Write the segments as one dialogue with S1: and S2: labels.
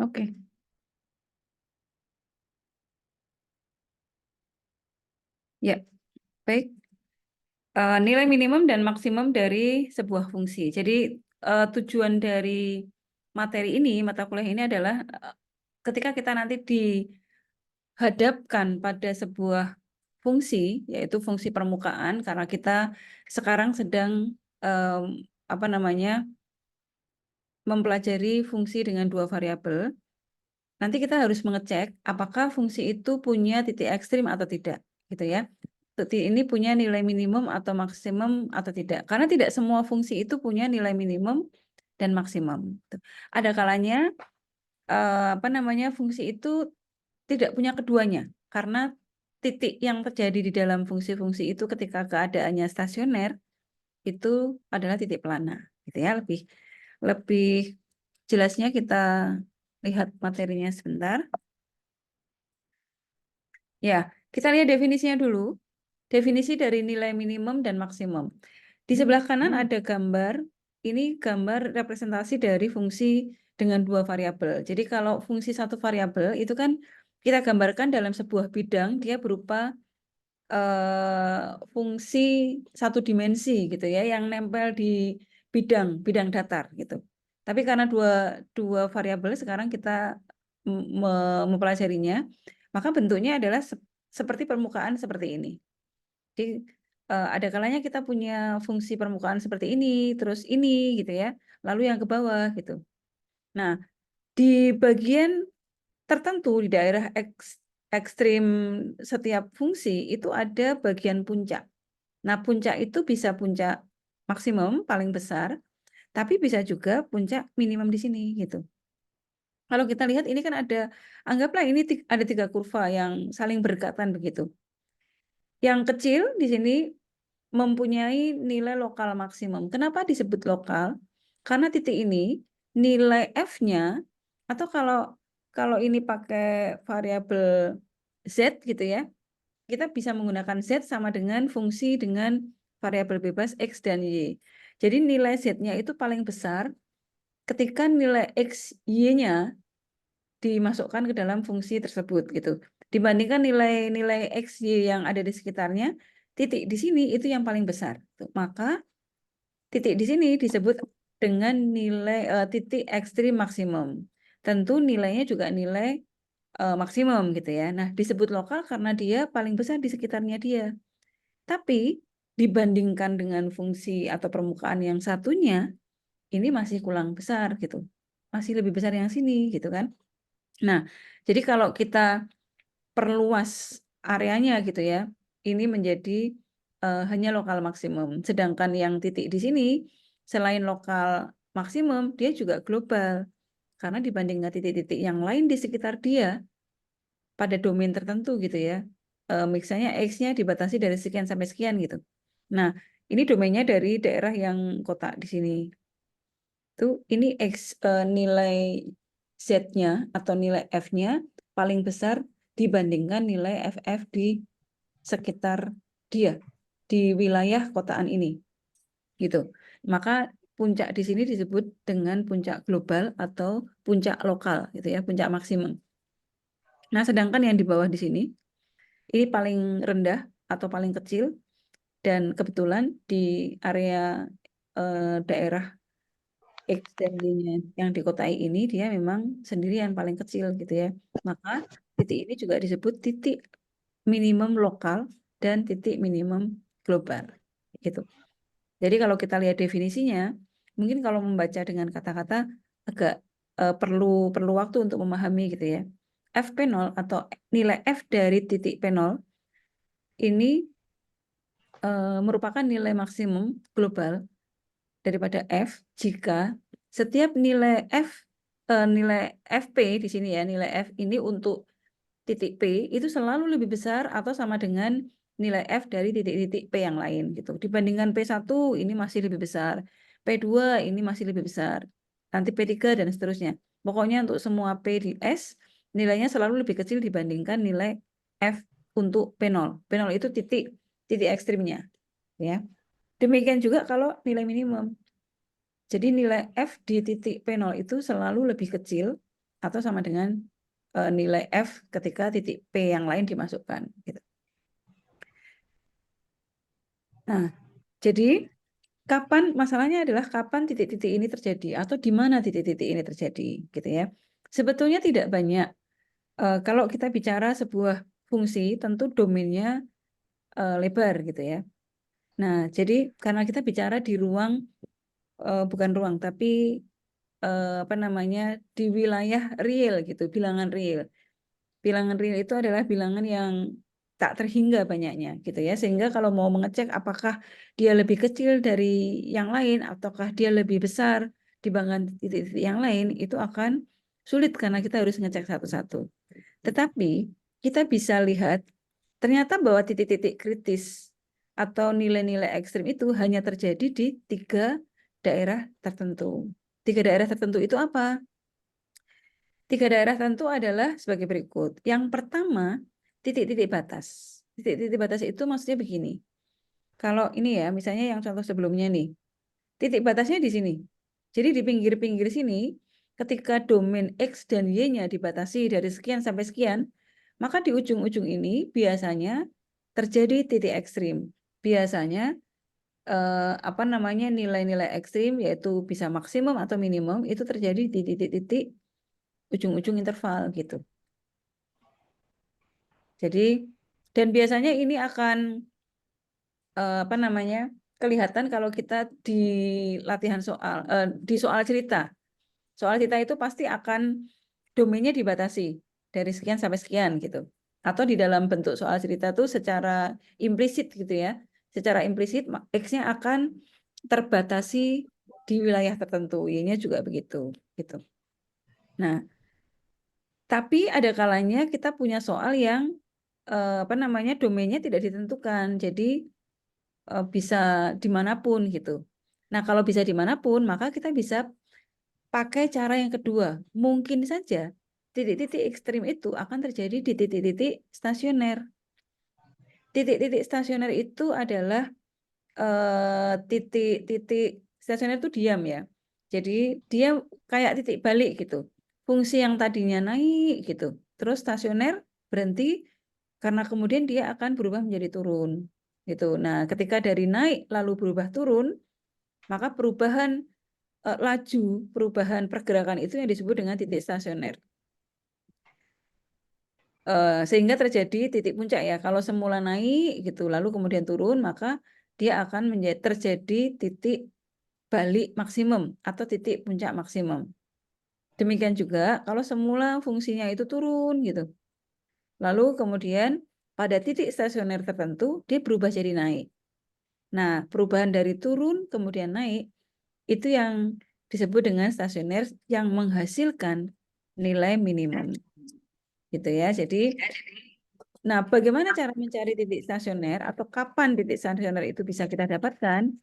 S1: Oke. Ya, baik. Nilai minimum dan maksimum dari sebuah fungsi. Jadi tujuan dari materi ini, mata kuliah ini adalah ketika kita nanti dihadapkan pada sebuah fungsi, yaitu fungsi permukaan, karena kita sekarang sedang em, apa namanya mempelajari fungsi dengan dua variabel. Nanti kita harus mengecek apakah fungsi itu punya titik ekstrim atau tidak, gitu ya. Titik ini punya nilai minimum atau maksimum atau tidak. Karena tidak semua fungsi itu punya nilai minimum dan maksimum. Ada kalanya fungsi itu tidak punya keduanya, karena titik yang terjadi di dalam fungsi-fungsi itu ketika keadaannya stasioner itu adalah titik pelana, gitu ya. Lebih lebih jelasnya kita lihat materinya sebentar. Ya, kita lihat definisinya dulu. Definisi dari nilai minimum dan maksimum. Di sebelah kanan ada gambar, ini gambar representasi dari fungsi dengan dua variabel. Jadi kalau fungsi satu variabel itu kan kita gambarkan dalam sebuah bidang, dia berupa fungsi satu dimensi gitu ya, yang nempel di bidang datar gitu. Tapi karena dua variabel sekarang kita mempelajarinya, maka bentuknya adalah seperti permukaan seperti ini. Jadi ada kalanya kita punya fungsi permukaan seperti ini, terus ini gitu ya, lalu yang ke bawah gitu. Nah, di bagian tertentu di daerah ekstrim setiap fungsi itu ada bagian puncak. Nah, puncak itu bisa puncak maksimum paling besar, tapi bisa juga puncak minimum di sini gitu. Kalau kita lihat ini kan ada, anggaplah ini ada tiga kurva yang saling berdekatan begitu. Yang kecil di sini mempunyai nilai lokal maksimum. Kenapa disebut lokal? Karena titik ini nilai F-nya, atau kalau ini pakai variabel Z gitu ya, kita bisa menggunakan Z sama dengan fungsi dengan variabel bebas X dan Y. Jadi nilai Z-nya itu paling besar ketika nilai X, Y-nya dimasukkan ke dalam fungsi tersebut gitu. Dibandingkan nilai-nilai X, Y yang ada di sekitarnya, titik di sini itu yang paling besar. Maka titik di sini disebut dengan nilai titik ekstrim maksimum. Tentu nilainya juga nilai maksimum gitu ya. Nah, disebut lokal karena dia paling besar di sekitarnya dia. Tapi dibandingkan dengan fungsi atau permukaan yang satunya, ini masih kurang besar gitu. Masih lebih besar yang sini gitu kan. Nah, jadi kalau kita perluas areanya gitu ya, ini menjadi hanya lokal maksimum. Sedangkan yang titik di sini, selain lokal maksimum, dia juga global. Karena dibandingkan titik-titik yang lain di sekitar dia, pada domain tertentu gitu ya, misalnya X-nya dibatasi dari sekian sampai sekian gitu. Nah, ini domainnya dari daerah yang kotak di sini. Ini nilai Z-nya atau nilai F-nya paling besar dibandingkan nilai FF di sekitar dia, di wilayah kotaan ini. Gitu. Maka puncak di sini disebut dengan puncak global atau puncak lokal gitu ya, puncak maksimum. Nah, sedangkan yang di bawah di sini ini paling rendah atau paling kecil, dan kebetulan di area daerah X dan Y-nya yang dikotai ini dia memang sendirian paling kecil gitu ya. Maka titik ini juga disebut titik minimum lokal dan titik minimum global gitu. Jadi kalau kita lihat definisinya, mungkin kalau membaca dengan kata-kata agak perlu perlu waktu untuk memahami gitu ya. F0 atau nilai F dari titik P0 ini merupakan nilai maksimum global daripada F jika setiap nilai nilai FP di sini ya, nilai F ini untuk titik P itu selalu lebih besar atau sama dengan nilai F dari titik-titik P yang lain gitu. Dibandingkan P1 ini masih lebih besar, P2 ini masih lebih besar, nanti P3 dan seterusnya. Pokoknya untuk semua P di S nilainya selalu lebih kecil dibandingkan nilai F untuk P0. P0 itu titik titik ekstrimnya ya. Demikian juga kalau nilai minimum. Jadi nilai F di titik P0 itu selalu lebih kecil atau sama dengan nilai F ketika titik P yang lain dimasukkan. Gitu. Nah, jadi kapan masalahnya adalah kapan titik-titik ini terjadi atau di mana titik-titik ini terjadi, gitu ya. Sebetulnya tidak banyak. Kalau kita bicara sebuah fungsi, tentu domainnya lebar, gitu ya. Nah, jadi karena kita bicara di ruang, bukan ruang, tapi apa namanya, di wilayah real, gitu, bilangan real. Bilangan real itu adalah bilangan yang tak terhingga banyaknya, gitu ya. Sehingga kalau mau mengecek apakah dia lebih kecil dari yang lain ataukah dia lebih besar dibandingkan titik-titik yang lain, itu akan sulit karena kita harus ngecek satu-satu. Tetapi kita bisa lihat ternyata bahwa titik-titik kritis atau nilai-nilai ekstrim itu hanya terjadi di 3 daerah tertentu. 3 daerah tertentu itu apa? 3 daerah tertentu adalah sebagai berikut. Yang pertama, titik-titik batas. Titik-titik batas itu maksudnya begini. Kalau ini ya, misalnya yang contoh sebelumnya nih, titik batasnya di sini. Jadi di pinggir-pinggir sini, ketika domain X dan Y-nya dibatasi dari sekian sampai sekian, maka di ujung-ujung ini biasanya terjadi titik ekstrim. Biasanya apa namanya, nilai-nilai ekstrim yaitu bisa maksimum atau minimum itu terjadi di titik-titik ujung-ujung interval gitu. Jadi dan biasanya ini akan apa namanya, kelihatan kalau kita di latihan soal, di soal cerita. Soal cerita itu pasti akan domainnya dibatasi dari sekian sampai sekian gitu. Atau di dalam bentuk soal cerita itu secara implisit gitu ya. Secara implisit X-nya akan terbatasi di wilayah tertentu, Y-nya juga begitu gitu. Nah, tapi ada kalanya kita punya soal yang apa namanya, domainnya tidak ditentukan. Jadi bisa dimanapun gitu. Nah, kalau bisa dimanapun, maka kita bisa pakai cara yang kedua. Mungkin saja titik-titik ekstrim itu akan terjadi di titik-titik stasioner. Titik-titik stasioner itu adalah titik-titik stasioner itu diam ya. Jadi dia kayak titik balik gitu. Fungsi yang tadinya naik gitu, terus stasioner berhenti karena kemudian dia akan berubah menjadi turun gitu. Nah, ketika dari naik lalu berubah turun, maka perubahan laju, perubahan pergerakan itu yang disebut dengan titik stasioner. Sehingga terjadi titik puncak ya. Kalau semula naik gitu, lalu kemudian turun, maka dia akan terjadi titik balik maksimum atau titik puncak maksimum. Demikian juga kalau semula fungsinya itu turun gitu. Lalu kemudian pada titik stasioner tertentu dia berubah jadi naik. Nah, perubahan dari turun kemudian naik itu yang disebut dengan stasioner yang menghasilkan nilai minimum. Gitu ya. Jadi nah, bagaimana cara mencari titik stasioner atau kapan titik stasioner itu bisa kita dapatkan?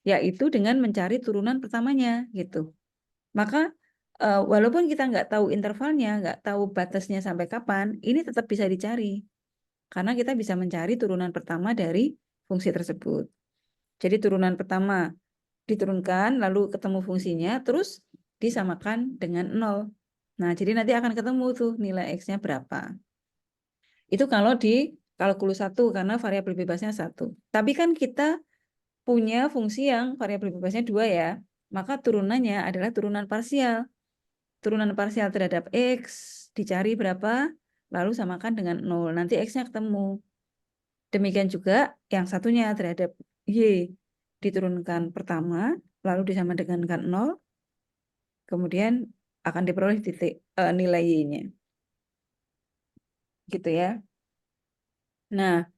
S1: Yaitu dengan mencari turunan pertamanya gitu. Maka walaupun kita nggak tahu intervalnya, nggak tahu batasnya sampai kapan, ini tetap bisa dicari. Karena kita bisa mencari turunan pertama dari fungsi tersebut. Jadi turunan pertama diturunkan, lalu ketemu fungsinya, terus disamakan dengan 0. Nah, jadi nanti akan ketemu tuh nilai X-nya berapa. Itu kalau di kalkulus 1, karena variabel bebasnya 1. Tapi kan kita punya fungsi yang variabel bebasnya 2 ya, maka turunannya adalah turunan parsial. Turunan parsial terhadap X dicari berapa, lalu samakan dengan 0. Nanti X-nya ketemu. Demikian juga yang satunya terhadap Y. Diturunkan pertama, lalu disamakan dengan 0, kemudian akan diperoleh titik nilai Y-nya. Gitu ya. Nah,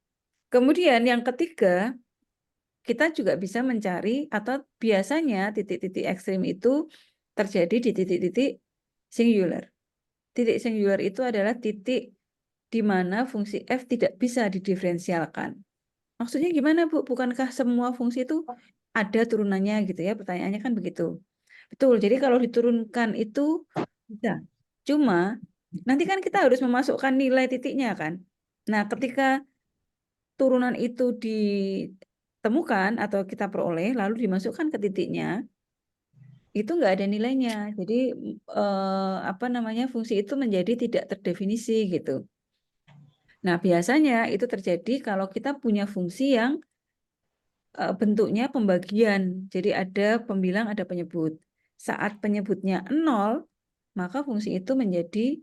S1: kemudian yang ketiga, kita juga bisa mencari atau biasanya titik-titik ekstrim itu terjadi di titik-titik singular. Titik singular itu adalah titik di mana fungsi f tidak bisa didiferensialkan. Maksudnya gimana, Bu? Bukankah semua fungsi itu ada turunannya gitu ya? Pertanyaannya kan begitu. Betul, jadi kalau diturunkan itu bisa. Cuma nanti kan kita harus memasukkan nilai titiknya kan. Nah, ketika turunan itu ditemukan atau kita peroleh lalu dimasukkan ke titiknya, itu nggak ada nilainya. Jadi apa namanya, fungsi itu menjadi tidak terdefinisi gitu. Nah, biasanya itu terjadi kalau kita punya fungsi yang bentuknya pembagian. Jadi ada pembilang, ada penyebut. Saat penyebutnya 0, maka fungsi itu menjadi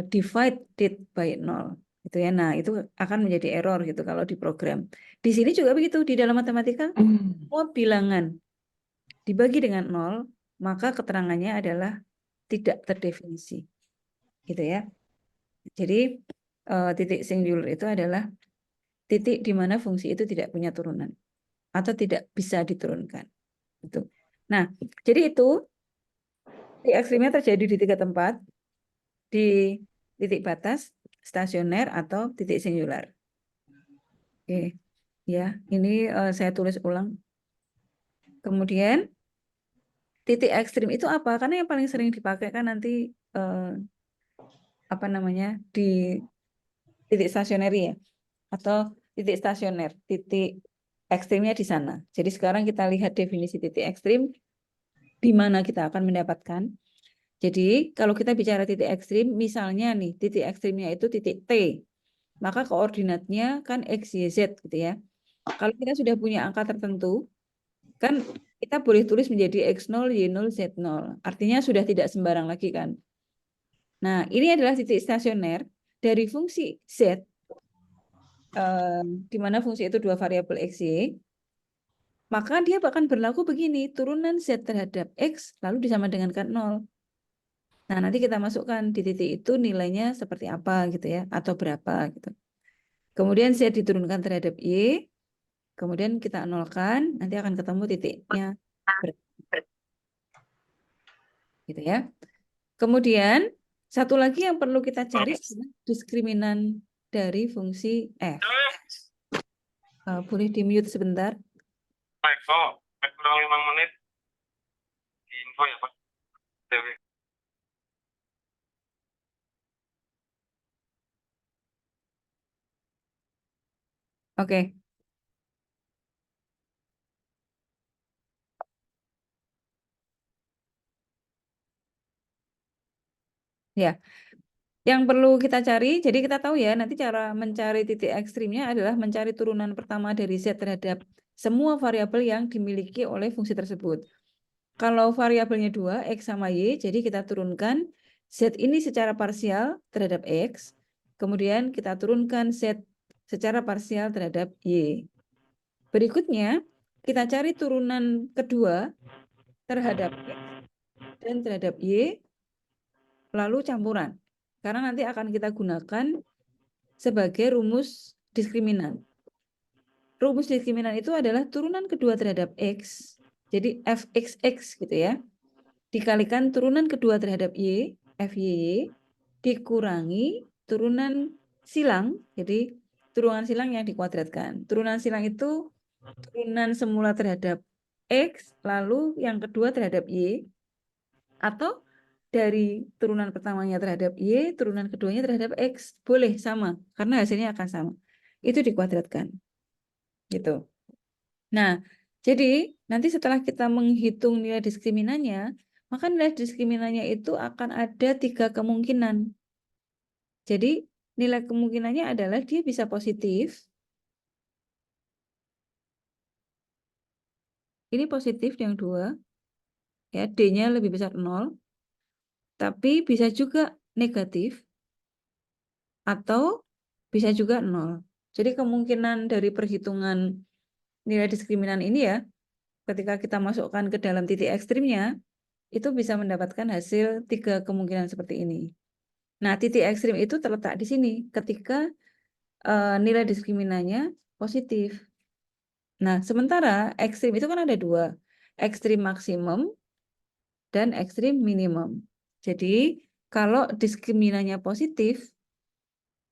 S1: divided by 0. Gitu ya. Nah, itu akan menjadi error gitu kalau di program. Di sini juga begitu, di dalam matematika, semua bilangan dibagi dengan 0, maka keterangannya adalah tidak terdefinisi. Gitu ya. Jadi titik singular itu adalah titik di mana fungsi itu tidak punya turunan atau tidak bisa diturunkan. Gitu. Nah, jadi itu titik ekstrimnya terjadi di 3 tempat, di titik batas, stasioner, atau titik singular. Oke, ya, ini saya tulis ulang. Kemudian titik ekstrim itu apa? Karena yang paling sering dipakai kan nanti apa namanya, di titik stasioner ya, atau titik stasioner, titik ekstrimnya di sana. Jadi sekarang kita lihat definisi titik ekstrim di mana kita akan mendapatkan. Jadi kalau kita bicara titik ekstrim, misalnya nih titik ekstrimnya itu titik T, maka koordinatnya kan X, Y, Z gitu ya. Kalau kita sudah punya angka tertentu, kan kita boleh tulis menjadi X0, Y0, Z0. Artinya sudah tidak sembarang lagi kan. Nah, ini adalah titik stasioner dari fungsi Z, di mana fungsi itu 2 variabel X, Y, maka dia akan berlaku begini, turunan Z terhadap X lalu disama dengankan 0. Nah, nanti kita masukkan di titik itu nilainya seperti apa gitu ya, atau berapa gitu. Kemudian Z diturunkan terhadap Y, kemudian kita nolkan, nanti akan ketemu titiknya. Gitu ya. Kemudian, satu lagi yang perlu kita cari adalah diskriminan dari fungsi F. Boleh di-mute sebentar?
S2: Pak Eko, kurang 5 menit di info ya Pak. Dewi.
S1: Oke. Ya, yang perlu kita cari, jadi kita tahu ya, nanti cara mencari titik ekstrimnya adalah mencari turunan pertama dari Z terhadap semua variabel yang dimiliki oleh fungsi tersebut. Kalau variabelnya 2, X sama Y, jadi kita turunkan Z ini secara parsial terhadap X, kemudian kita turunkan Z secara parsial terhadap Y. Berikutnya, kita cari turunan kedua terhadap X dan terhadap Y, lalu campuran. Karena nanti akan kita gunakan sebagai rumus diskriminan. Rumus diskriminan itu adalah turunan kedua terhadap X, jadi fxx gitu ya, dikalikan turunan kedua terhadap Y, FYY, dikurangi turunan silang, jadi turunan silang yang dikuadratkan. Turunan silang itu turunan semula terhadap X, lalu yang kedua terhadap Y, atau dari turunan pertamanya terhadap Y, turunan keduanya terhadap X. Boleh sama, karena hasilnya akan sama. Itu dikuadratkan. Gitu. Nah, jadi nanti setelah kita menghitung nilai diskriminannya, maka nilai diskriminannya itu akan ada 3 kemungkinan. Jadi nilai kemungkinannya adalah dia bisa positif. Ini positif yang 2. Ya, D-nya lebih besar 0. Tapi bisa juga negatif atau bisa juga 0. Jadi kemungkinan dari perhitungan nilai diskriminan ini ya, ketika kita masukkan ke dalam titik ekstrimnya, itu bisa mendapatkan hasil 3 kemungkinan seperti ini. Nah, titik ekstrim itu terletak di sini ketika nilai diskriminannya positif. Nah, sementara ekstrim itu kan ada 2, ekstrim maksimum dan ekstrim minimum. Jadi, kalau diskriminannya positif,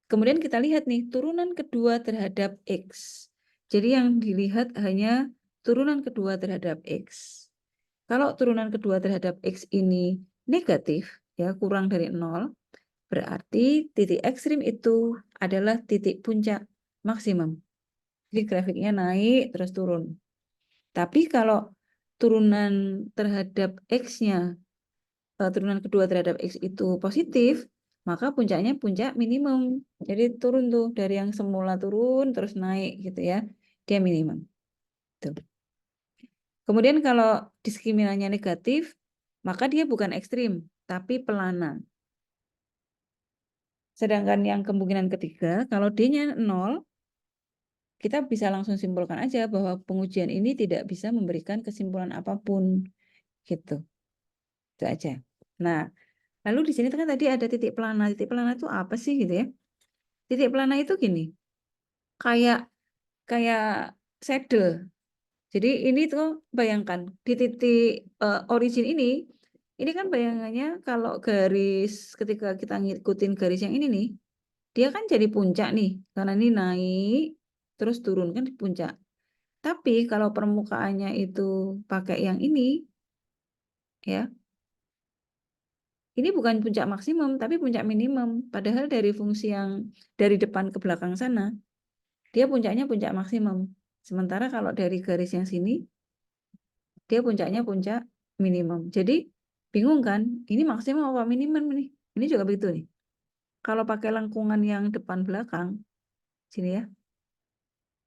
S1: kemudian kita lihat nih turunan kedua terhadap X. Jadi yang dilihat hanya turunan kedua terhadap X. Kalau turunan kedua terhadap X ini negatif, ya kurang dari 0, berarti titik ekstrim itu adalah titik puncak maksimum. Jadi grafiknya naik terus turun. Tapi kalau turunan terhadap X-nya, turunan kedua terhadap X itu positif, maka puncaknya puncak minimum. Jadi turun tuh dari yang semula turun terus naik gitu ya. Dia minimum. Tuh. Kemudian kalau diskriminannya negatif, maka dia bukan ekstrim, tapi pelana. Sedangkan yang kemungkinan ketiga, kalau D-nya 0, kita bisa langsung simpulkan aja bahwa pengujian ini tidak bisa memberikan kesimpulan apapun. Gitu. Itu aja. Nah, lalu di sini kan tadi ada titik pelana. Titik pelana itu apa sih gitu ya? Titik pelana itu gini, kayak kayak saddle. Jadi ini tuh bayangkan di titik origin ini kan bayangannya kalau garis ketika kita ngikutin garis yang ini nih, dia kan jadi puncak nih karena ini naik terus turun kan di puncak. Tapi kalau permukaannya itu pakai yang ini, ya, ini bukan puncak maksimum tapi puncak minimum. Padahal dari fungsi yang dari depan ke belakang sana, dia puncaknya puncak maksimum. Sementara kalau dari garis yang sini, dia puncaknya puncak minimum. Jadi bingung kan? Ini maksimum apa minimum nih? Ini juga begitu nih. Kalau pakai lengkungan yang depan belakang, sini ya,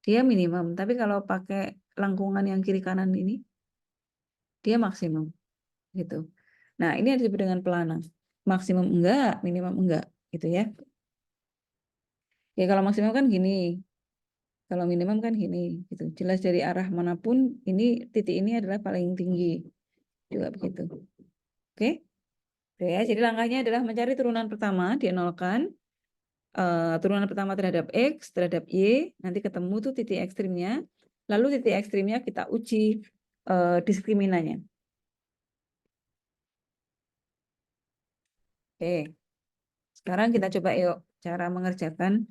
S1: dia minimum. Tapi kalau pakai lengkungan yang kiri kanan ini, dia maksimum. Gitu. Nah, ini yang disebut dengan pelana. Maksimum enggak, minimum enggak, gitu ya. Ya kalau maksimum kan gini, kalau minimum kan gini, gitu. Jelas dari arah manapun, ini titik ini adalah paling tinggi, juga begitu. Oke, oke ya. Jadi langkahnya adalah mencari turunan pertama, dienolkan, turunan pertama terhadap X, terhadap Y, nanti ketemu tuh titik ekstrimnya, lalu titik ekstrimnya kita uji diskriminannya. Oke, sekarang kita coba yuk cara mengerjakan.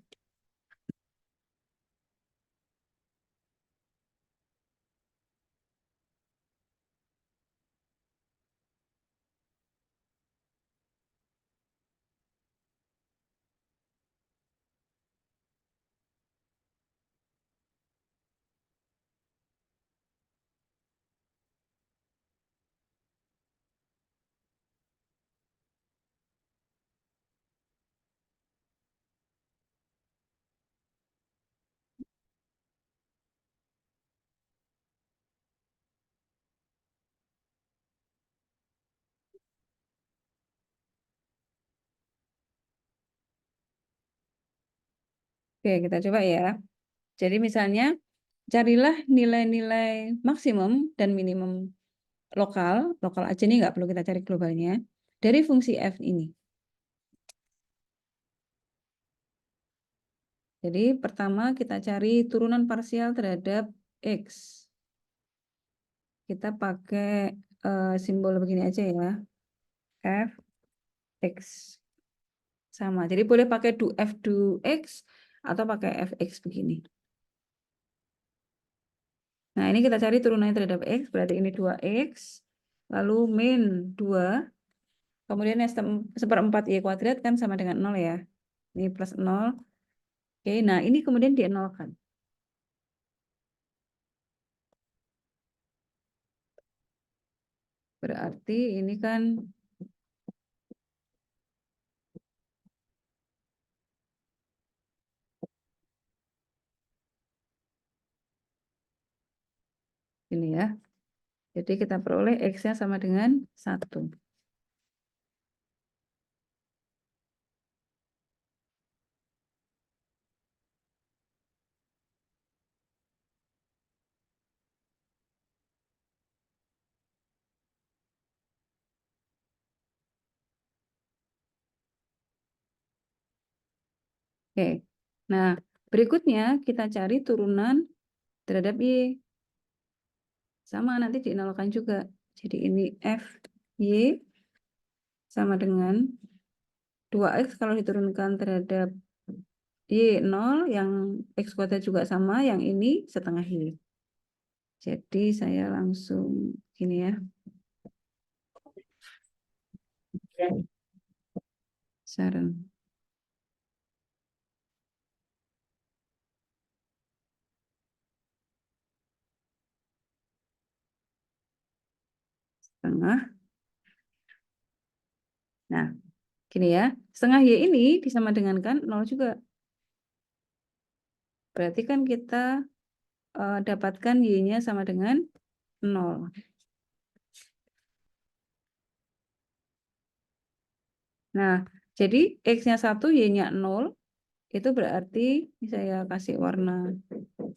S1: Oke, kita coba ya. Jadi misalnya, carilah nilai-nilai maksimum dan minimum lokal, lokal aja nih nggak perlu kita cari globalnya, dari fungsi f ini. Jadi pertama kita cari turunan parsial terhadap x. Kita pakai simbol begini aja ya, f x sama. Jadi boleh pakai f du x atau pakai fx begini. Nah ini kita cari turunannya terhadap x, berarti ini 2x, lalu min 2, kemudian yang seperempat y kuadrat kan sama dengan 0 ya. Ini plus 0. Oke, nah ini kemudian dienolkan. Berarti ini kan ini ya. Jadi kita peroleh X-nya sama dengan 1. Oke. Nah, berikutnya kita cari turunan terhadap Y. Sama nanti dinolkan juga. Jadi ini F Y sama dengan 2X kalau diturunkan terhadap Y 0, yang X kuadrat juga sama, yang ini setengah Y. Jadi saya langsung gini ya. Saran. setengah. Nah, gini ya. Setengah Y ini disama dengan kan 0 juga. Berarti kan kita dapatkan Y-nya sama dengan 0. Nah, jadi X-nya 1, Y-nya 0. Itu berarti, ini saya kasih warna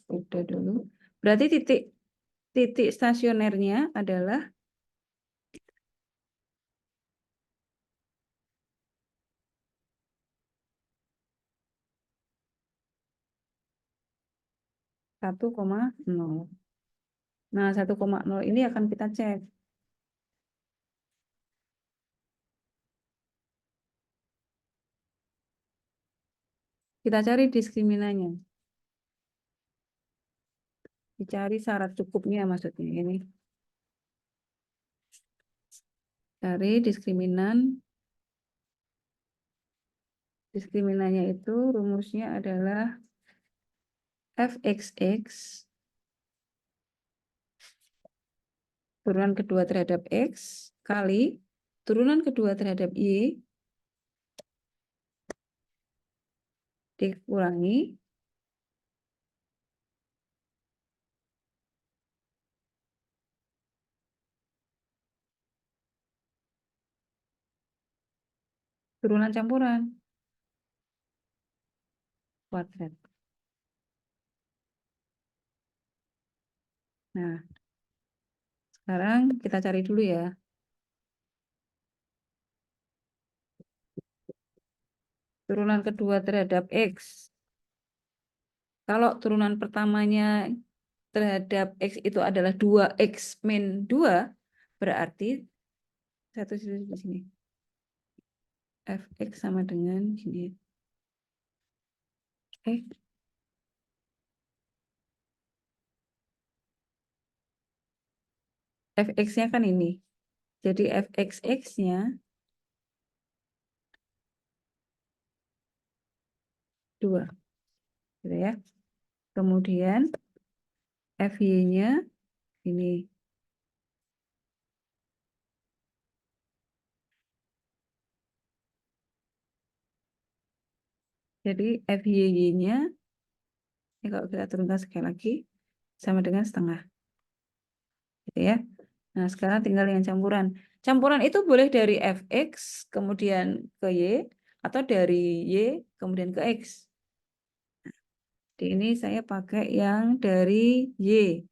S1: udah dulu. Berarti titik stasionernya adalah 1,0. Nah, 1,0 ini akan kita cek. Kita cari diskriminannya. Dicari syarat cukupnya maksudnya ini. Cari diskriminan. Diskriminannya itu rumusnya adalah fxx turunan kedua terhadap x kali turunan kedua terhadap y dikurangi turunan campuran kuadrat. Nah, sekarang kita cari dulu ya. Turunan kedua terhadap x. Kalau turunan pertamanya terhadap x itu adalah 2x min 2, berarti satu di sini. Fx sama dengan gini. Fx-nya kan ini. Jadi fxx-nya 2. Gitu ya. Kemudian FY-nya ini. Jadi FY-nya, ini kalau kita turunkan sekali lagi, sama dengan setengah. Gitu ya. Nah, sekarang tinggal yang campuran. Campuran itu boleh dari Fx, kemudian ke Y, atau dari Y, kemudian ke X. Di ini saya pakai yang dari Y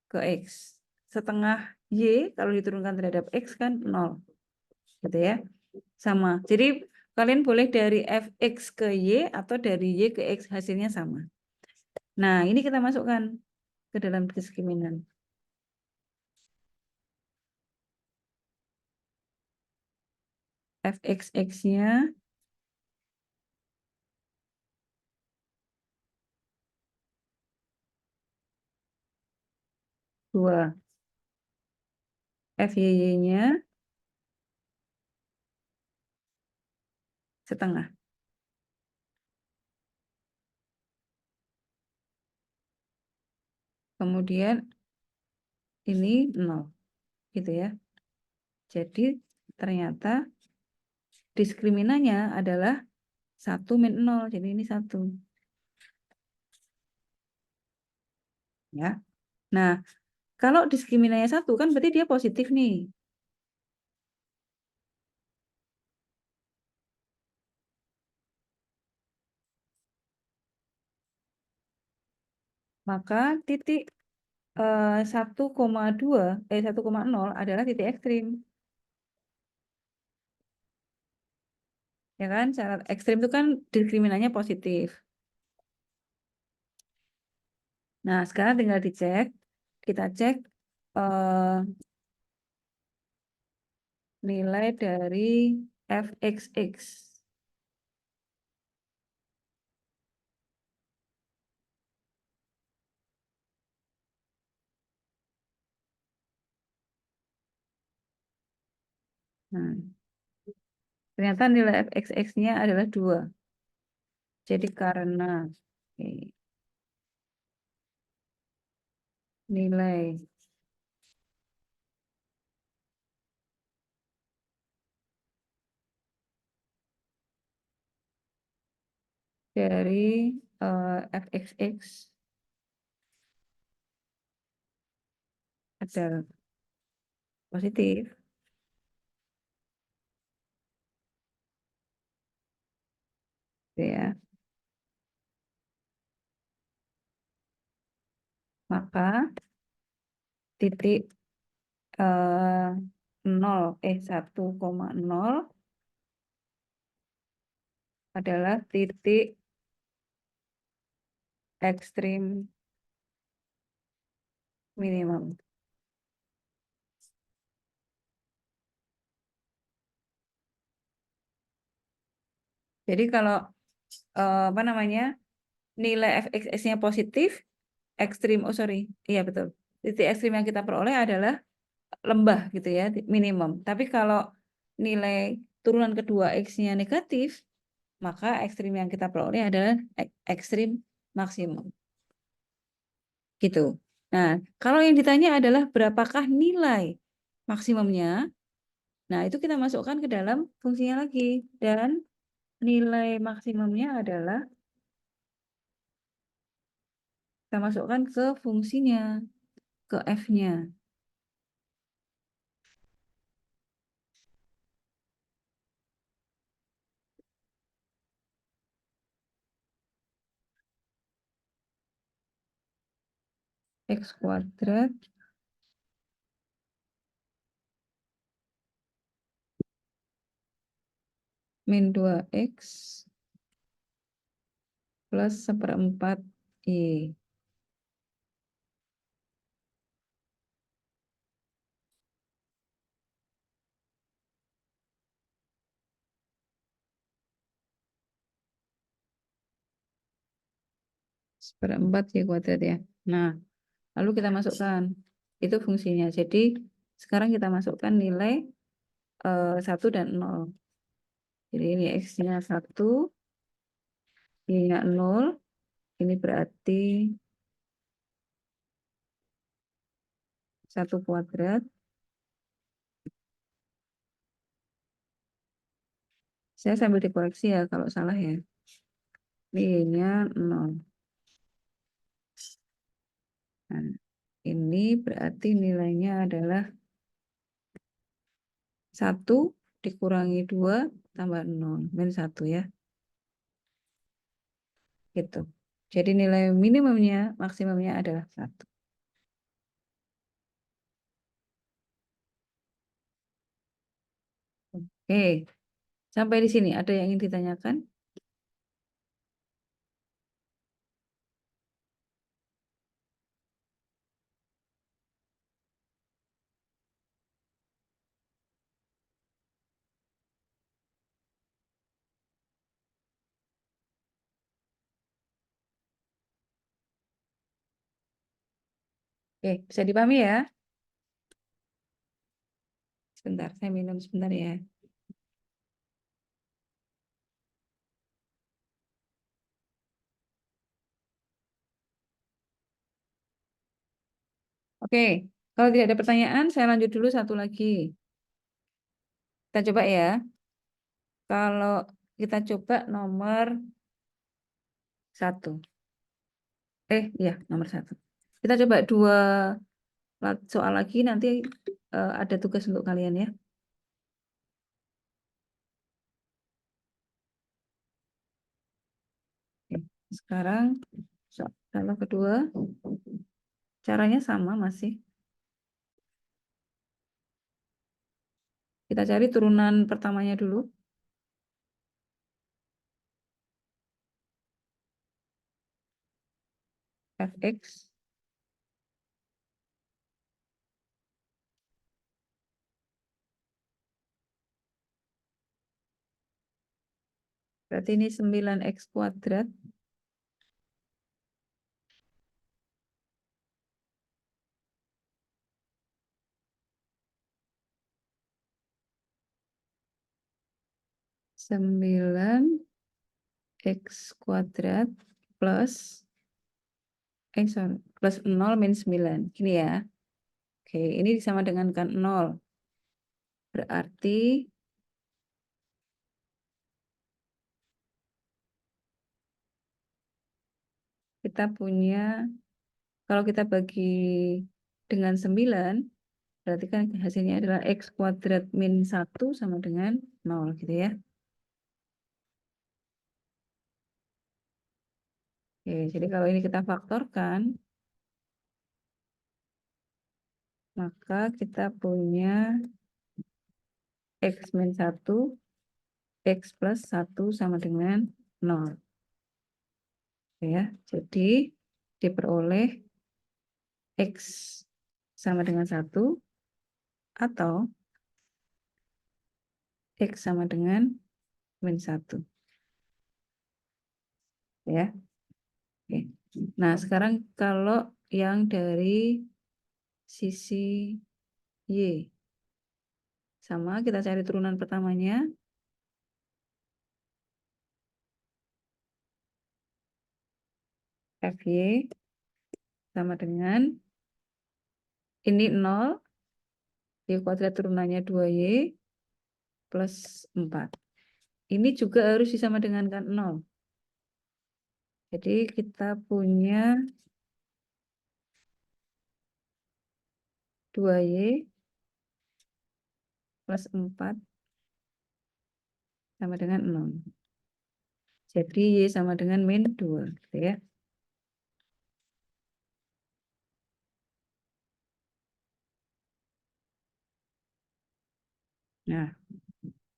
S1: ke X. Setengah Y kalau diturunkan terhadap X kan 0. Gitu ya. Sama. Jadi kalian boleh dari Fx ke Y atau dari Y ke X, hasilnya sama. Nah, ini kita masukkan ke dalam diskriminan. Fxx-nya 2. FY-nya setengah. Kemudian ini 0. Gitu ya. Jadi ternyata diskriminannya adalah 1 min 0. Jadi ini 1. Ya. Nah, kalau diskriminannya 1 kan berarti dia positif nih. Maka titik 1,0 adalah titik ekstrim. Ya kan? Syarat ekstrim itu kan diskriminannya positif. Nah, sekarang tinggal dicek. Kita cek nilai dari fxx. Nah, ternyata nilai fxx-nya adalah 2. Jadi karena nilai dari fxx adalah positif, gitu ya. Maka titik 1,0 adalah titik ekstrim minimum. Jadi kalau apa namanya, nilai fxx-nya positif, ekstrim, oh sorry, iya betul. Titik ekstrim yang kita peroleh adalah lembah gitu ya, minimum. Tapi kalau nilai turunan kedua x-nya negatif, maka ekstrim yang kita peroleh adalah ekstrim maksimum. Gitu. Nah, kalau yang ditanya adalah berapakah nilai maksimumnya, nah itu kita masukkan ke dalam fungsinya lagi. Dan nilai maksimumnya adalah kita masukkan ke fungsinya, ke f-nya. X kuadrat min 2x plus 1/4 y. Seperempat y kuadrat ya. Nah, lalu kita masukkan. Itu fungsinya. Jadi, sekarang kita masukkan nilai 1 dan 0. Jadi ini x-nya 1, y-nya 0. Ini berarti 1 kuadrat. Saya sambil dikoreksi ya kalau salah ya. Y-nya 0. Nah, ini berarti nilainya adalah 1 dikurangi 2 tambah 0. Min 1 ya. Gitu. Jadi nilai minimumnya, maksimumnya adalah 1. Oke. Sampai di sini ada yang ingin ditanyakan? Oke, bisa dipahami ya? Sebentar, saya minum sebentar ya. Oke, kalau tidak ada pertanyaan, saya lanjut dulu satu lagi. Kita coba ya. Kalau kita coba nomor 1. Ya, nomor 1. Kita coba 2 soal lagi, nanti ada tugas untuk kalian ya. Oke, sekarang soal kedua, caranya sama masih. Kita cari turunan pertamanya dulu. Fx berarti ini 9x kuadrat sembilan x kuadrat plus sorry, plus 0 min 9. Gini ya. Oke, ini sama dengan kan 0. Berarti kita punya, kalau kita bagi dengan 9, berarti kan hasilnya adalah X kuadrat min 1 sama dengan 0 gitu ya. Oke, jadi kalau ini kita faktorkan, maka kita punya X min 1, X plus 1 sama dengan 0. Ya, jadi diperoleh X sama dengan 1 atau X sama dengan min 1. Ya. Oke. Nah, sekarang kalau yang dari sisi Y, sama kita cari turunan pertamanya. FY sama dengan ini 0, Y kuadrat turunannya 2Y plus 4. Ini juga harus disama dengan kan 0. Jadi kita punya 2Y plus 4 sama dengan 0. Jadi Y sama dengan min 2. Gitu ya. Nah,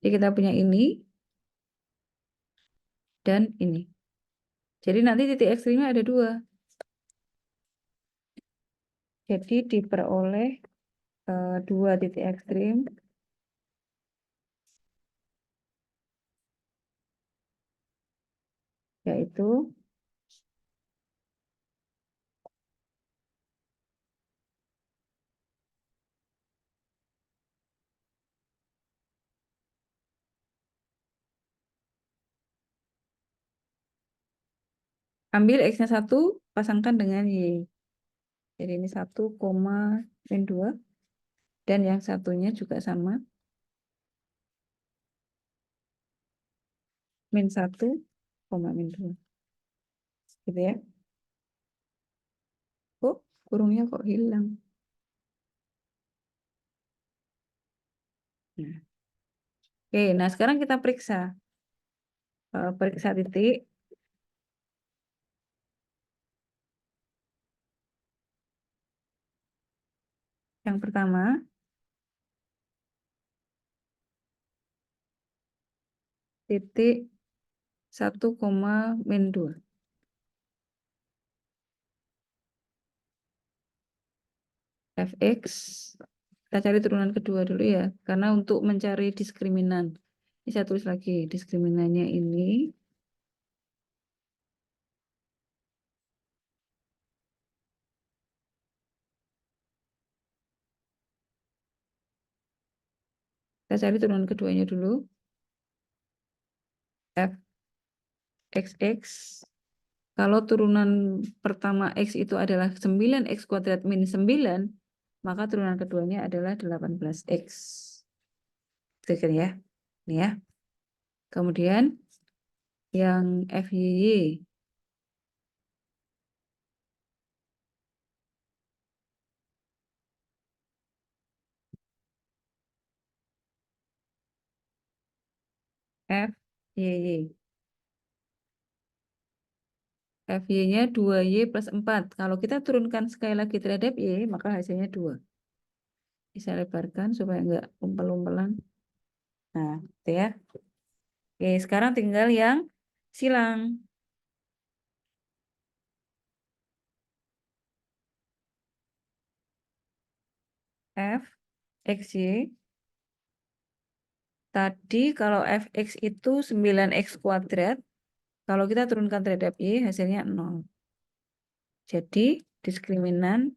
S1: jadi kita punya ini dan ini. Jadi nanti titik ekstrimnya ada 2. Jadi diperoleh 2 titik ekstrim, yaitu ambil X-nya 1, pasangkan dengan Y. Jadi ini 1, min 2. Dan yang satunya juga sama. Min 1, min 2. Gitu ya. Oh, kurungnya kok hilang. Nah. Oke, nah sekarang kita periksa. Periksa titik. Yang pertama, titik 1, min 2. Fx, kita cari turunan kedua dulu ya, karena untuk mencari diskriminan. Ini saya tulis lagi, diskriminannya ini kita cari turunan keduanya dulu. Fxx, kalau turunan pertama X itu adalah 9X kuadrat min 9, maka turunan keduanya adalah 18X. Gitu kan ya. Ini ya. Kemudian yang FYY, FYY. FY-nya 2Y plus 4. Kalau kita turunkan sekali lagi terhadap Y, maka hasilnya 2. Bisa lebarkan supaya enggak umpel-umpelan. Nah, gitu ya. Oke, sekarang tinggal yang silang. F, XY. Tadi kalau Fx itu 9X kuadrat, kalau kita turunkan terhadap Y, hasilnya 0. Jadi, diskriminan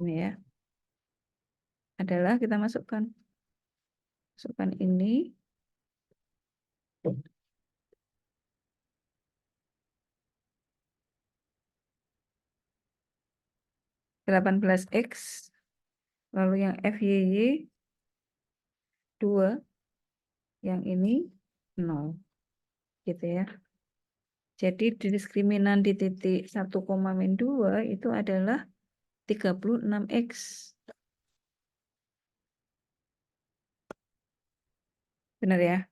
S1: ini ya, adalah kita masukkan ini. 18X, lalu yang FYY 2, yang ini 0. Gitu ya. Jadi diskriminan di titik 1,-2 itu adalah 36X. Benar ya?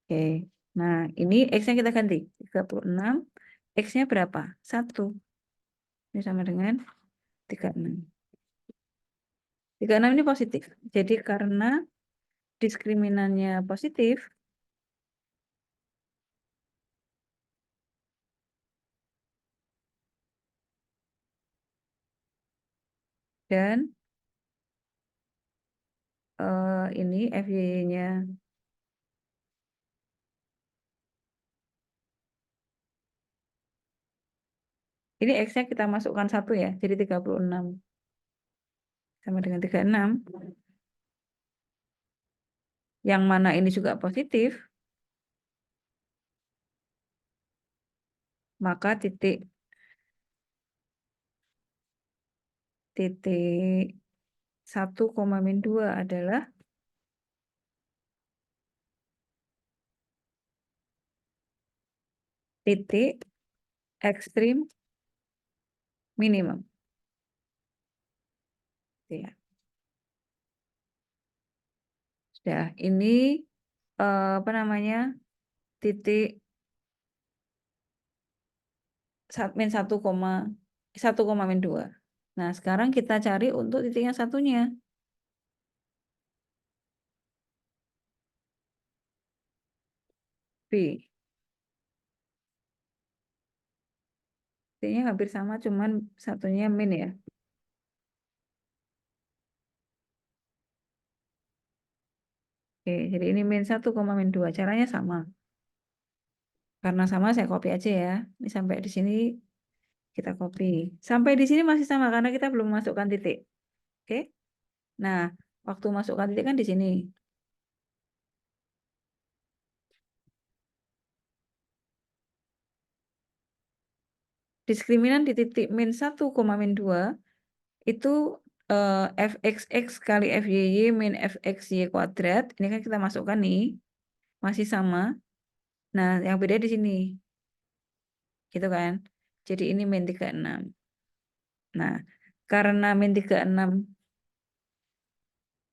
S1: Oke. Nah, ini X-nya kita ganti. 36. X-nya berapa? 1. Ini sama dengan 36. 36 ini positif. Jadi karena diskriminannya positif, dan ini FYY-nya ini X-nya kita masukkan 1 ya, jadi 36 sama dengan 36. Yang mana ini juga positif, maka titik 1,-2 adalah titik ekstrim minimum. Ya. Sudah, ini apa namanya? Titik min 1,2. Nah, sekarang kita cari untuk titik yang satunya. B. Titiknya hampir sama, cuman satunya min ya. Oke, jadi ini min 1,-2. Caranya sama. Karena sama, saya copy aja ya. Ini sampai di sini kita copy. Sampai di sini masih sama, karena kita belum masukkan titik. Oke. Nah, waktu masukkan titik kan di sini. Diskriminan di titik min 1,-2 itu fxx kali fyy min fxy kuadrat. Ini kan kita masukkan nih. Masih sama. Nah, yang beda di sini. Gitu kan. Jadi ini min 36. Nah, karena min 36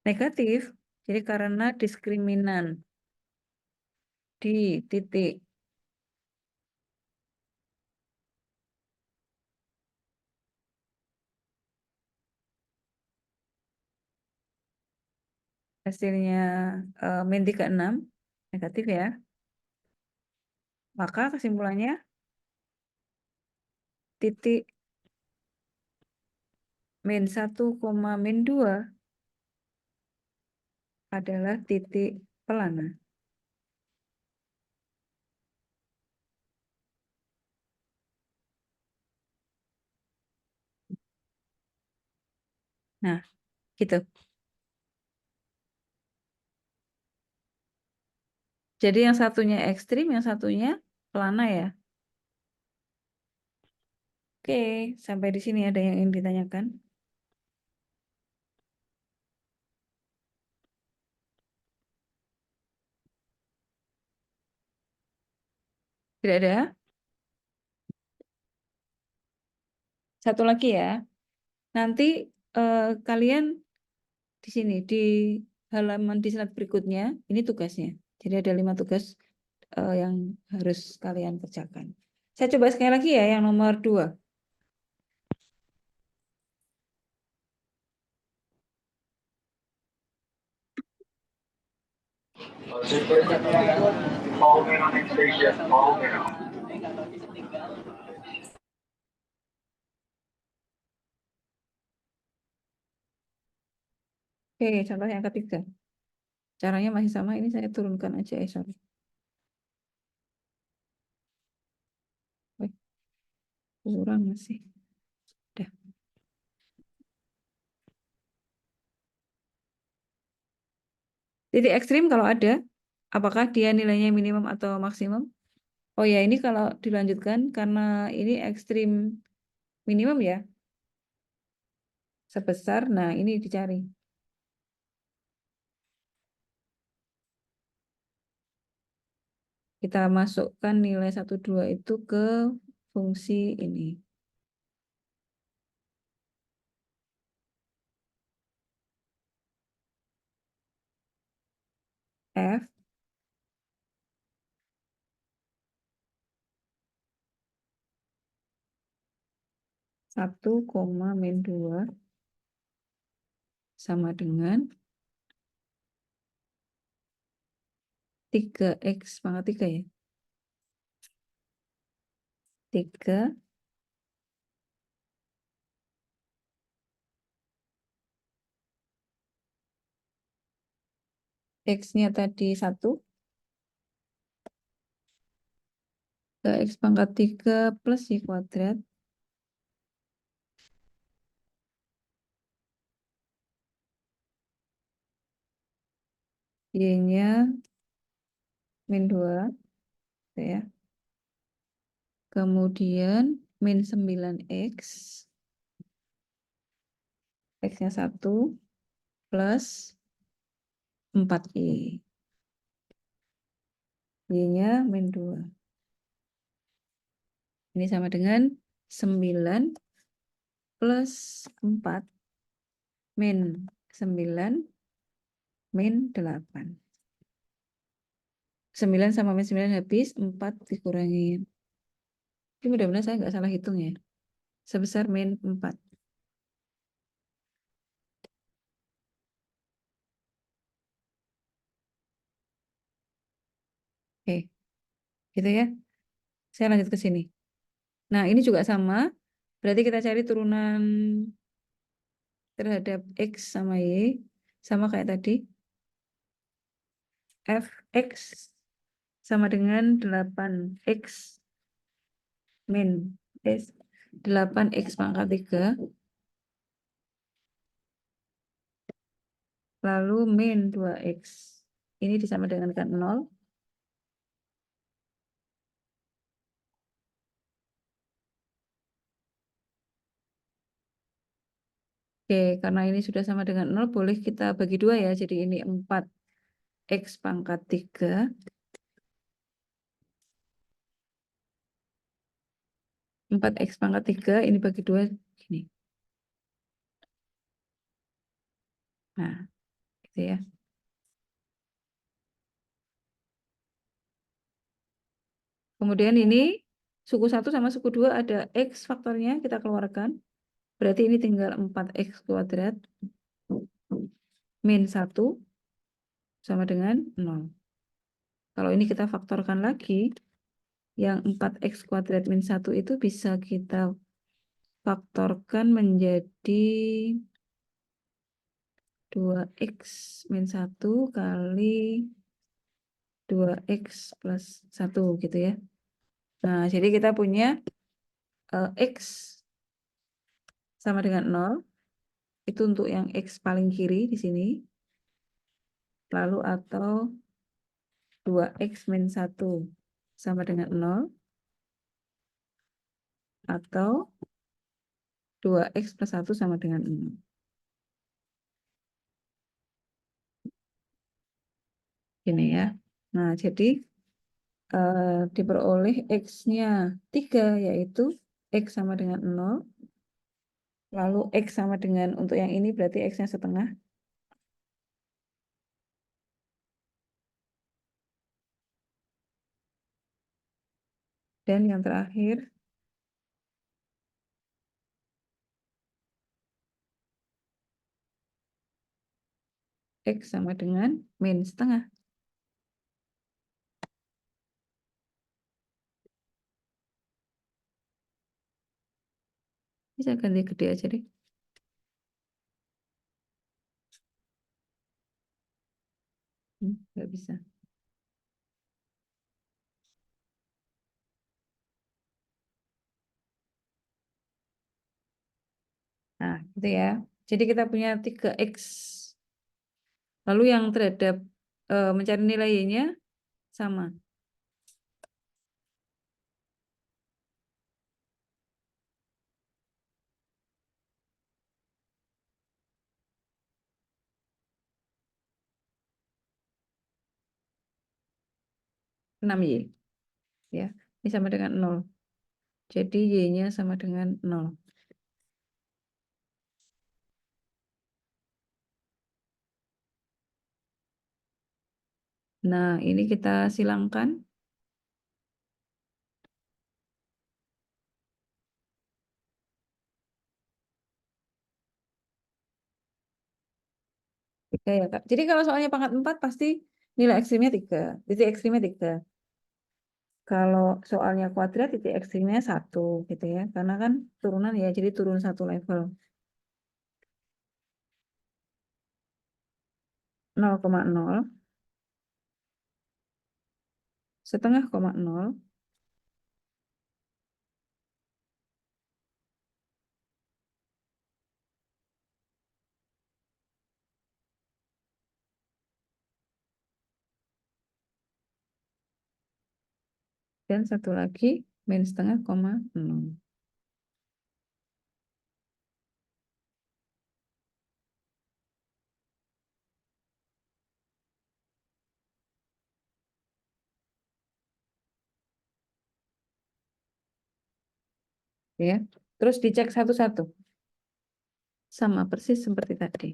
S1: negatif, jadi karena diskriminan di titik hasilnya min 36 negatif ya, maka kesimpulannya titik min 1,-2 adalah titik pelana. Nah, gitu. Jadi yang satunya ekstrim, yang satunya pelana ya. Oke, sampai di sini ada yang ingin ditanyakan? Tidak ada? Satu lagi ya. Nanti kalian di sini, di halaman di slide berikutnya, ini tugasnya. Jadi ada 5 tugas yang harus kalian kerjakan. Saya coba sekali lagi ya, yang nomor 2. Oke, contoh yang ketiga. Caranya masih sama, ini saya turunkan aja, sorry. Kurang masih. Udah. Titik ekstrim kalau ada, apakah dia nilainya minimum atau maksimum? Oh ya, ini kalau dilanjutkan, karena ini ekstrim minimum ya, sebesar, nah ini dicari. Kita masukkan nilai 1, 2 itu ke fungsi ini. F 1, min 2 sama dengan 3x pangkat 3 ya. 3 X-nya tadi 1 ke X pangkat 3 plus Y kuadrat. Y-nya min 2 ya. Kemudian min 9x. X-nya 1 plus 4Y. Y-nya min 2. Ini sama dengan 9 plus 4 min 9 min 8. 9 sama min 9 habis, 4 dikurangin. Ini mudah-mudahan saya nggak salah hitung ya. Sebesar min 4. Oke, gitu ya. Saya lanjut ke sini. Nah, ini juga sama. Berarti kita cari turunan terhadap X sama Y. Sama kayak tadi. Fx sama dengan 8x min S 8x pangkat 3 lalu min 2x. Ini disama dengan 0. Oke, karena ini sudah sama dengan 0, boleh kita bagi 2 ya. Jadi ini 4x pangkat 3. 4x pangkat 3, ini bagi 2 gini. Nah, gitu ya. Kemudian ini suku 1 sama suku 2 ada x faktornya, kita keluarkan. Berarti ini tinggal 4x kuadrat min 1 sama dengan 0. Kalau ini kita faktorkan lagi, yang 4x kuadrat min 1 itu bisa kita faktorkan menjadi 2x min 1 kali 2x plus 1 gitu ya. Nah, jadi kita punya x sama dengan 0. Itu untuk yang x paling kiri di sini. Lalu atau 2x min 1 sama dengan 0. Atau 2x plus 1 sama dengan 0. Ini ya. Nah, jadi diperoleh X-nya 3, yaitu X sama dengan 0. Lalu X sama dengan, untuk yang ini berarti X-nya setengah. Dan yang terakhir, X sama dengan min setengah. Bisa ganti gede aja deh. Nggak bisa. Nah, gitu ya. Jadi kita punya 3x. Lalu yang terhadap mencari nilai y-nya sama. 6Y. Ya, ini sama dengan 0. Jadi Y-nya sama dengan 0. Nah, ini kita silangkan. Tiga ya, Kak. Jadi kalau soalnya pangkat 4 pasti nilai ekstrimnya 3. Titik ekstrimnya 3. Kalau soalnya kuadrat titik ekstrimnya 1 gitu ya. Karena kan turunan ya, jadi turun 1 level. 0,0 setengah koma 0 dan satu lagi min setengah koma 0. Ya. Terus dicek satu-satu. Sama persis seperti tadi.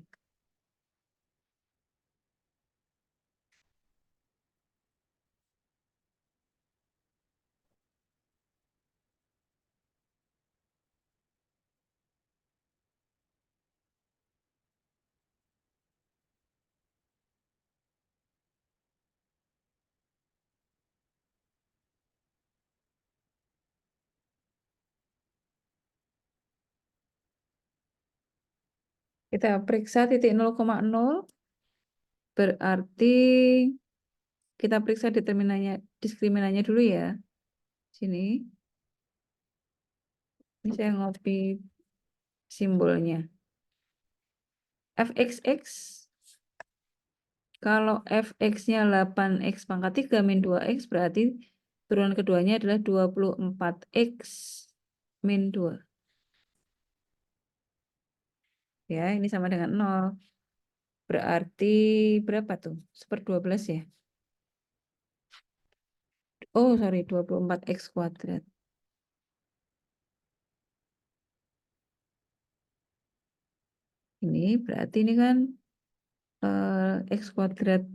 S1: Kita periksa titik 0,0 berarti kita periksa diskriminannya dulu ya. Sini. Ini saya ngopi simbolnya. Fxx kalau fx-nya 8x pangkat 3 min 2x berarti turunan keduanya adalah 24x min 2. Ya, ini sama dengan 0. Berarti berapa tuh? 1/12 ya? Oh, sorry, 24x kuadrat. Ini berarti ini kan x kuadrat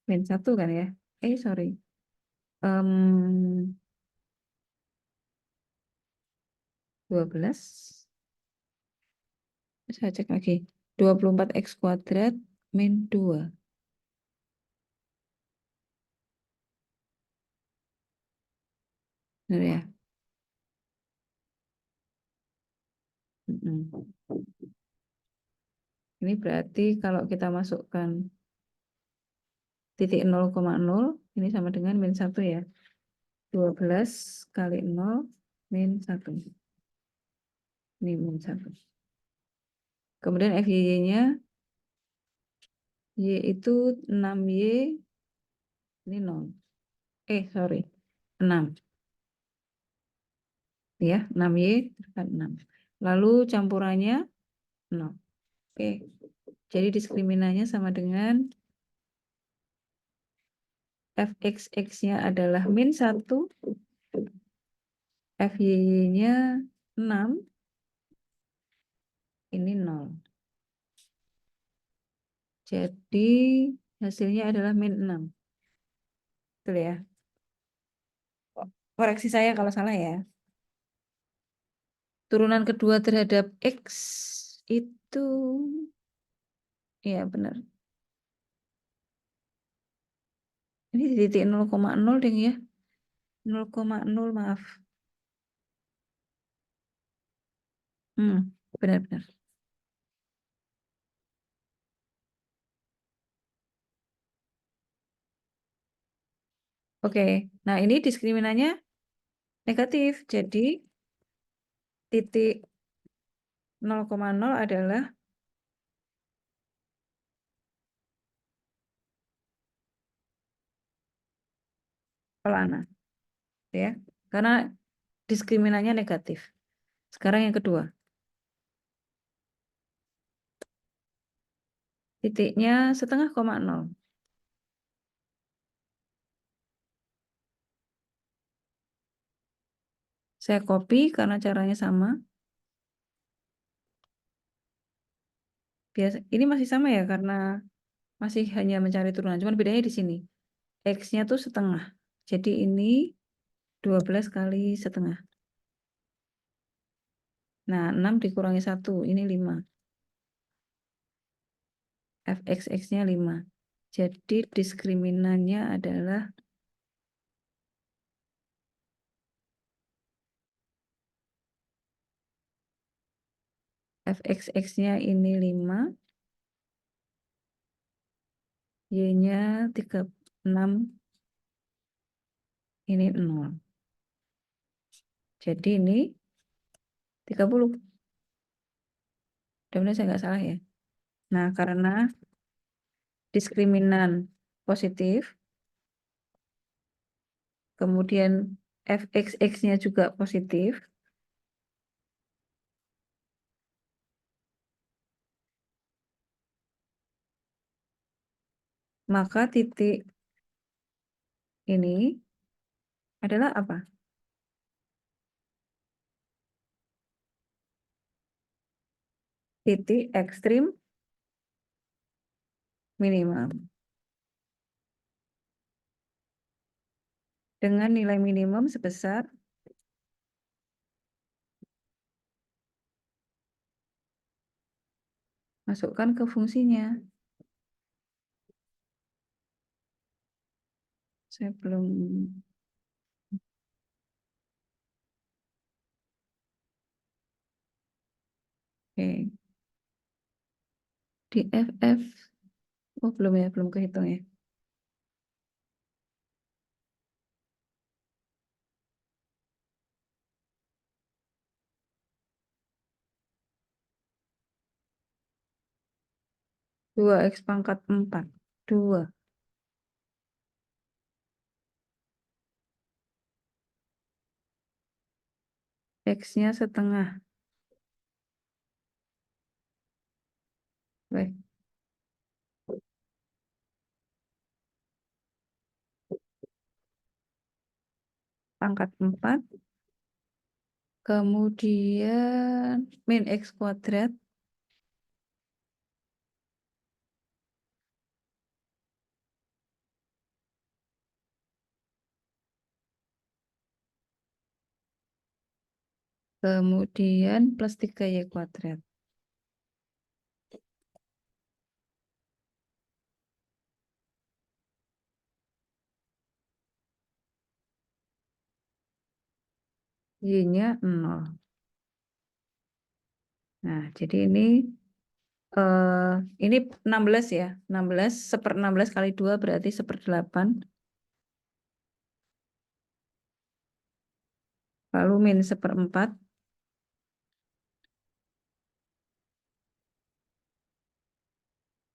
S1: min 1 kan ya? Sorry. 12. Saya cek lagi. 24x kuadrat min 2. Benar ya? Mm-mm. Ini berarti kalau kita masukkan titik 0,0, ini sama dengan min 1 ya. 12 kali 0 min 1. Ini min 1. Kemudian FYY-nya, Y itu 6Y, ini 0. Sorry, 6. Ya, 6Y terkali 6. Lalu campurannya 0. Oke, jadi diskriminannya sama dengan Fxx-nya adalah min 1, FYY-nya 6, ini 0. Jadi hasilnya adalah min 6. Betul ya? Koreksi saya kalau salah ya. Turunan kedua terhadap X itu, ya benar. Ini di titik 0,0 deh ya. 0,0 maaf. Benar-benar. Oke, nah ini diskriminannya negatif. Jadi titik 0,0 adalah pelana. Ya, karena diskriminannya negatif. Sekarang yang kedua. titiknya 0,5, saya copy karena caranya sama. Biasa, ini masih sama ya karena masih hanya mencari turunan, cuman bedanya di sini. X-nya tuh setengah. Jadi ini 12 kali setengah. Nah, 6 dikurangi 1, ini 5. Fxx-nya 5. Jadi diskriminannya adalah Fxx-nya ini 5, Y-nya 36, ini 0. Jadi ini 30. Mudah-mudahan saya nggak salah ya. Nah, karena diskriminan positif, kemudian Fxx-nya juga positif, maka titik ini adalah apa? Titik ekstrim minimum. Dengan nilai minimum sebesar masukkan ke fungsinya. Saya belum. Oke. Di FF. Oh, belum ya, belum kehitung ya. Dua X pangkat 4. 2. X-nya setengah. Baik. Pangkat 4. Kemudian min X kuadrat. Kemudian plus 3Y kuadrat. Y-nya 0. Nah, jadi ini 16 ya. 16, 1/16 kali 2 berarti 1/8. Lalu min 1/4.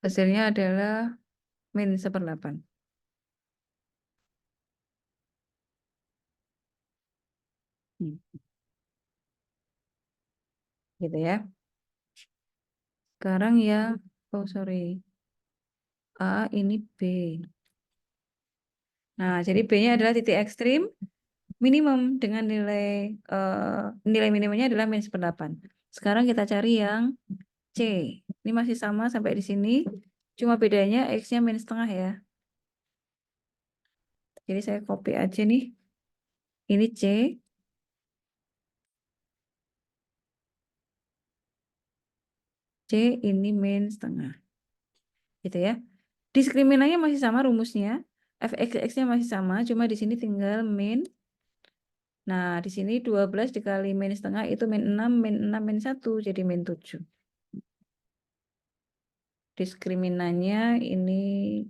S1: Hasilnya adalah min 1/8. Gitu ya. Sekarang yang, oh sorry, A ini B. Nah, jadi B-nya adalah titik ekstrim minimum dengan nilai minimumnya adalah min 1/8. Sekarang kita cari yang C. Ini masih sama sampai di sini, cuma bedanya X-nya min setengah ya. Jadi saya copy aja nih. Ini C. C ini min setengah. Gitu ya. Diskriminannya masih sama rumusnya. Fx-nya masih sama, cuma di sini tinggal min. Nah, di sini 12 dikali min setengah itu min 6, min 6, min 1, jadi min 7. Diskriminannya ini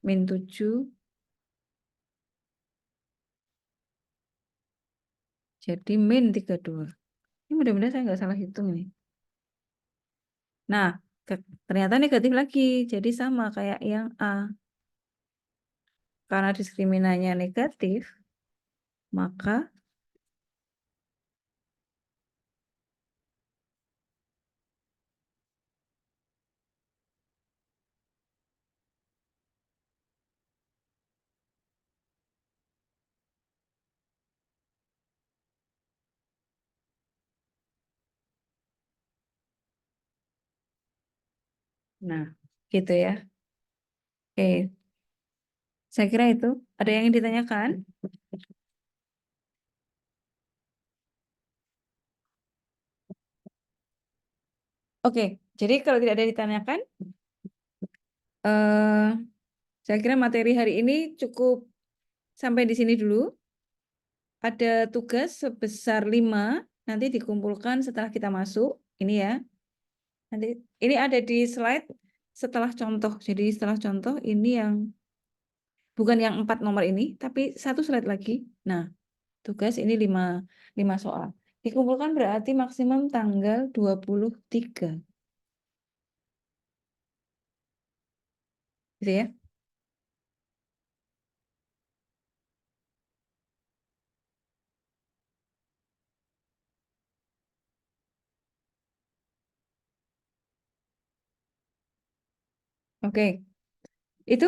S1: min 7, jadi min 32. Ini mudah-mudahan saya nggak salah hitung nih. Nah, ternyata negatif lagi, jadi sama kayak yang A. Karena diskriminannya negatif, maka Nah, gitu ya. Oke, saya kira itu. Ada yang ditanyakan? Oke, jadi kalau tidak ada yang ditanyakan, eh, saya kira materi hari ini cukup sampai di sini dulu. Ada tugas sebesar 5, nanti dikumpulkan setelah kita masuk. Ini ya. Nanti ini ada di slide setelah contoh. Jadi setelah contoh ini yang bukan yang 4 nomor ini, tapi satu slide lagi. Nah, tugas ini 5 soal. Dikumpulkan berarti maksimum tanggal 23. Gitu ya. Oke. Itu